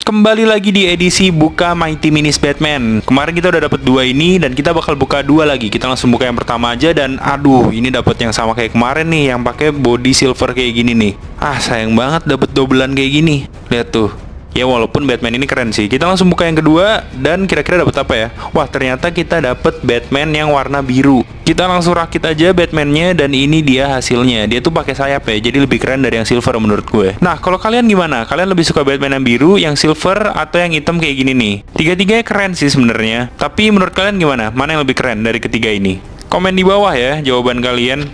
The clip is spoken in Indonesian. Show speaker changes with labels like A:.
A: Kembali lagi di edisi buka Mighty Minis Batman. Kemarin kita udah dapet 2 ini dan kita bakal buka 2 lagi. Kita langsung buka yang pertama aja dan aduh, ini dapet yang sama kayak kemarin nih, yang pakai body silver kayak gini nih. Ah, sayang banget dapet dobelan kayak gini. Lihat tuh. Ya walaupun Batman ini keren sih. Kita langsung buka yang kedua dan kira-kira dapet apa ya? Wah, ternyata kita dapet Batman yang warna biru. Kita langsung rakit aja Batman-nya dan ini dia hasilnya. Dia tuh pakai sayap ya, jadi lebih keren dari yang silver menurut gue. Nah, kalau kalian gimana? Kalian lebih suka Batman yang biru, yang silver, atau yang hitam kayak gini nih? Tiga-tiganya keren sih sebenarnya. Tapi menurut kalian gimana? Mana yang lebih keren dari ketiga ini? Komen di bawah ya jawaban kalian.